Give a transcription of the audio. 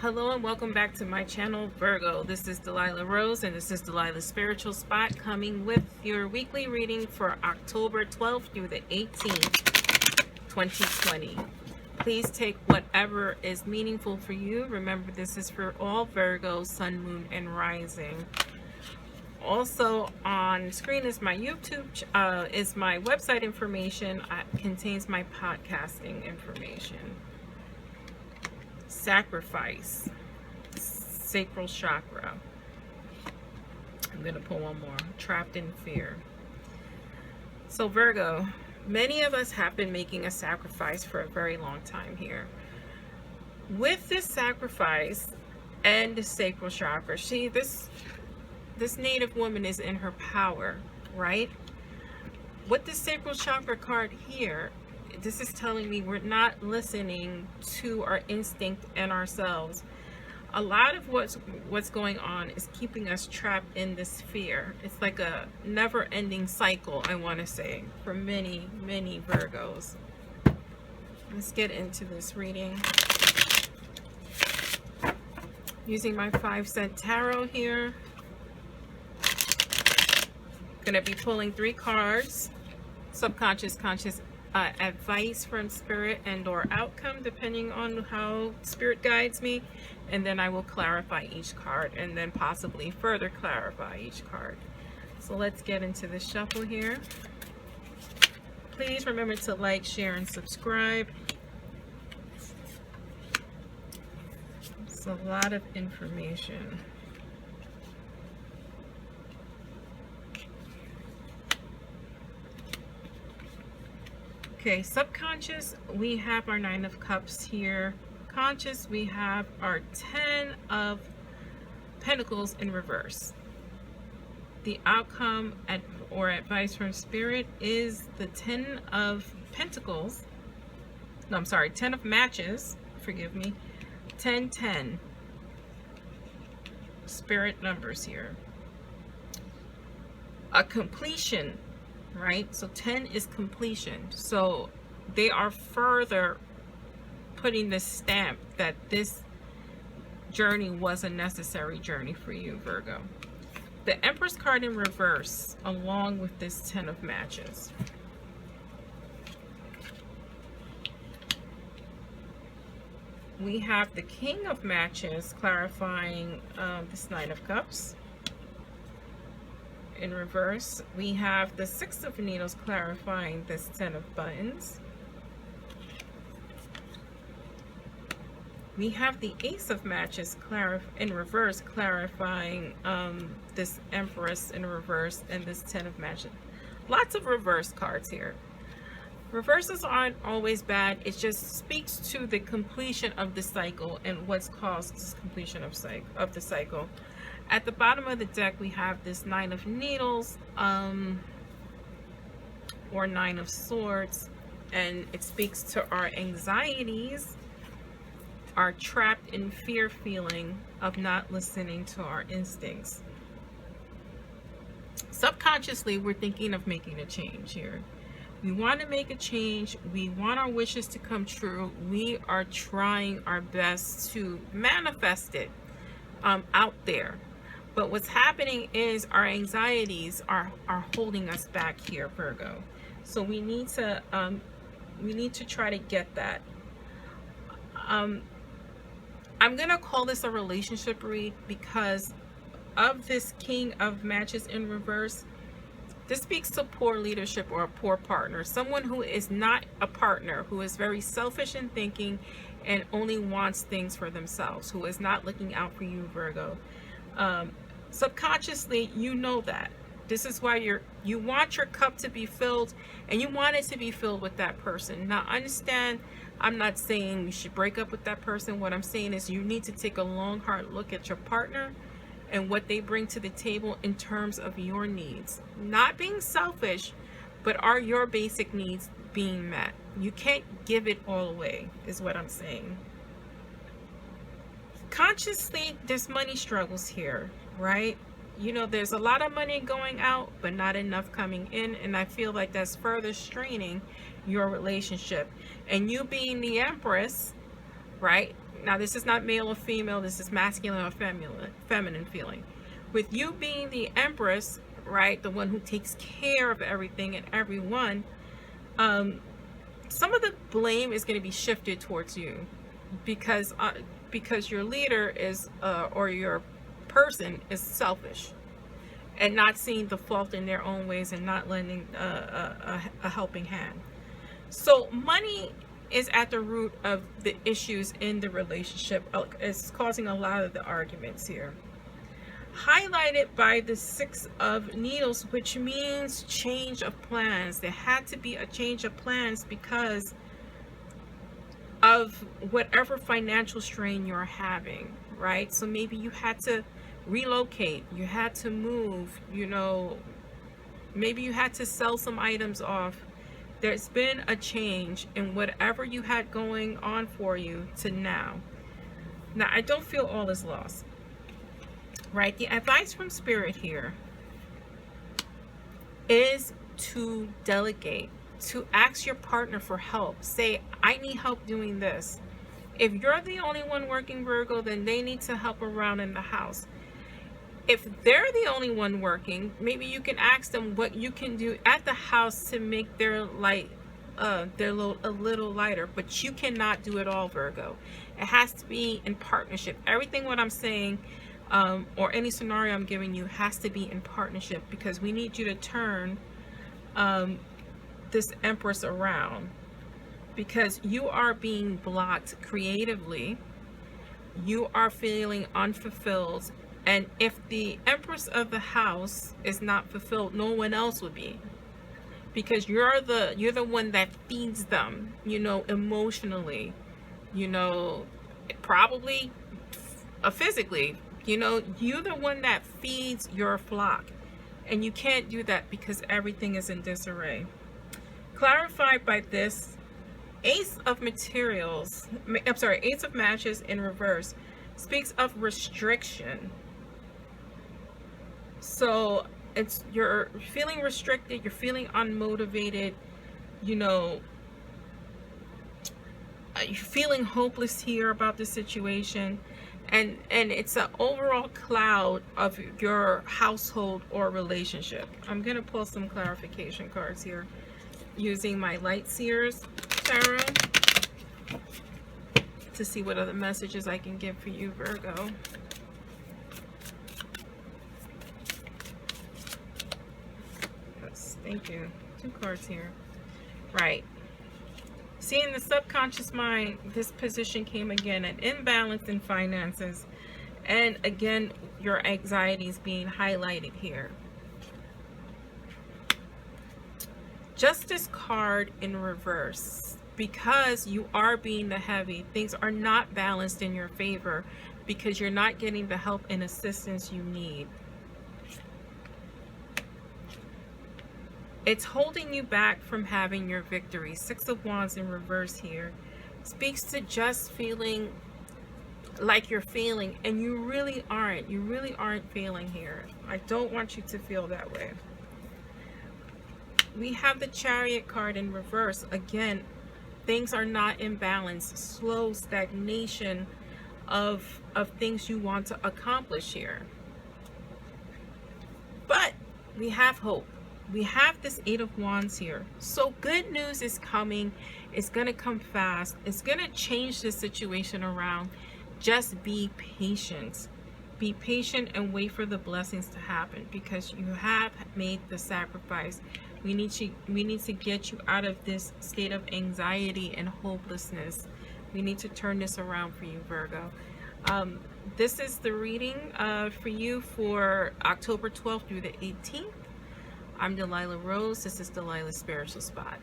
Hello and welcome back to my channel, Virgo. This is Delilah Rose and this is Delilahs Spiritual Spot, coming with your weekly reading for October 12th through the 18th, 2020. Please take whatever is meaningful for you. Remember, this is for all Virgos, Sun, Moon, and Rising. Also on screen is my YouTube, is my website information. It contains my podcasting information. Sacrifice, sacral chakra. I'm going to pull one more. Trapped in fear. So Virgo, many of us have been making a sacrifice for a very long time here. With this sacrifice and the sacral chakra, this native woman is in her power, right? With the sacral chakra card here, this is telling me we're not listening to our instinct and ourselves. A lot of what's going on is keeping us trapped in this fear. It's like a never-ending cycle, I want to say, for many Virgos. Let's get into this reading. Using my 5-cent tarot here. Going to be pulling 3 cards. Subconscious, conscious, advice from spirit and or outcome, depending on how spirit guides me, and then I will clarify each card and then possibly further clarify each card. So let's get into the shuffle here. Please remember to like, share, and subscribe. It's a lot of information. Okay, subconscious, we have our 9 of Cups here. Conscious, we have our 10 of Pentacles in reverse. The outcome or advice from spirit is the 10 of Pentacles. No, I'm sorry, 10 of Matches. Forgive me. 10, 10. Spirit numbers here. A completion. Right, so 10 is completion. So they are further putting this stamp that this journey was a necessary journey for you, Virgo. The Empress card in reverse, along with this 10 of Matches. We have the King of Matches clarifying this 9 of Cups. In reverse, we have the 6 of Needles clarifying this 10 of Buttons. We have the Ace of Matches in reverse clarifying this Empress in reverse and this 10 of Matches. Lots of reverse cards here. Reverses aren't always bad. It just speaks to the completion of the cycle and what's caused this completion of the cycle. At the bottom of the deck, we have this 9 of Needles, or 9 of Swords, and it speaks to our anxieties, our trapped in fear feeling of not listening to our instincts. Subconsciously, we're thinking of making a change here. We want to make a change. We want our wishes to come true. We are trying our best to manifest it out there. But what's happening is our anxieties are holding us back here, Virgo. So we need to try to get that. I'm gonna call this a relationship read because of this King of Matches in reverse. This speaks to poor leadership or a poor partner, someone who is not a partner, who is very selfish in thinking and only wants things for themselves, who is not looking out for you, Virgo. Subconsciously, you know that. This is why you want your cup to be filled, and you want it to be filled with that person. Now, understand, I'm not saying you should break up with that person. What I'm saying is you need to take a long, hard look at your partner and what they bring to the table in terms of your needs. Not being selfish, but are your basic needs being met? You can't give it all away, is what I'm saying. Consciously, there's money struggles here, right? You know, there's a lot of money going out, but not enough coming in, and I feel like that's further straining your relationship. And you being the Empress, right? Now, this is not male or female. This is masculine or feminine feeling. With you being the Empress, right, the one who takes care of everything and everyone, some of the blame is going to be shifted towards you, because your leader is or your person is selfish and not seeing the fault in their own ways and not lending a helping hand. So money is at the root of the issues in the relationship. It's causing a lot of the arguments here. Highlighted by the 6 of Needles, which means change of plans. There had to be a change of plans because of whatever financial strain you're having, right? So maybe you had to relocate, you had to move, you know, maybe you had to sell some items off. There's been a change in whatever you had going on for you to now. Now, I don't feel all is lost, right? The advice from Spirit here is to delegate, to ask your partner for help. Say, I need help doing this. If you're the only one working, Virgo, then they need to help around in the house. If they're the only one working, maybe you can ask them what you can do at the house to make their light a little lighter. But you cannot do it all, Virgo. It has to be in partnership. Everything what I'm saying, or any scenario I'm giving you, has to be in partnership, because we need you to turn this Empress around, because you are being blocked creatively. You are feeling unfulfilled. And if the Empress of the house is not fulfilled, no one else would be, because you're the one that feeds them, you know, emotionally, you know, probably physically, you know, you're the one that feeds your flock, and you can't do that because everything is in disarray. Clarified by this Ace of Materials, I'm sorry, Ace of Matches in reverse speaks of restriction. So it's, you're feeling restricted, you're feeling unmotivated, you know, you're feeling hopeless here about the situation, and it's an overall cloud of your household or relationship. I'm gonna pull some clarification cards here using my Light Seers Tarot to see what other messages I can give for you, Virgo. Thank you. 2 cards here. Right. See, in the subconscious mind, this position came again, an imbalance in finances. And again, your anxieties being highlighted here. Justice card in reverse. Because you are being the heavy, things are not balanced in your favor, because you're not getting the help and assistance you need. It's holding you back from having your victory. 6 of Wands in reverse here speaks to just feeling like you're failing, and you really aren't. You really aren't failing here. I don't want you to feel that way. We have the Chariot card in reverse. Again, things are not in balance. Slow stagnation of things you want to accomplish here. But we have hope. We have this 8 of Wands here. So good news is coming. It's going to come fast. It's going to change the situation around. Just be patient. Be patient and wait for the blessings to happen, because you have made the sacrifice. We need to get you out of this state of anxiety and hopelessness. We need to turn this around for you, Virgo. This is the reading for you for October 12th through the 18th. I'm Delilah Rose. This is Delilah's Spiritual Spot.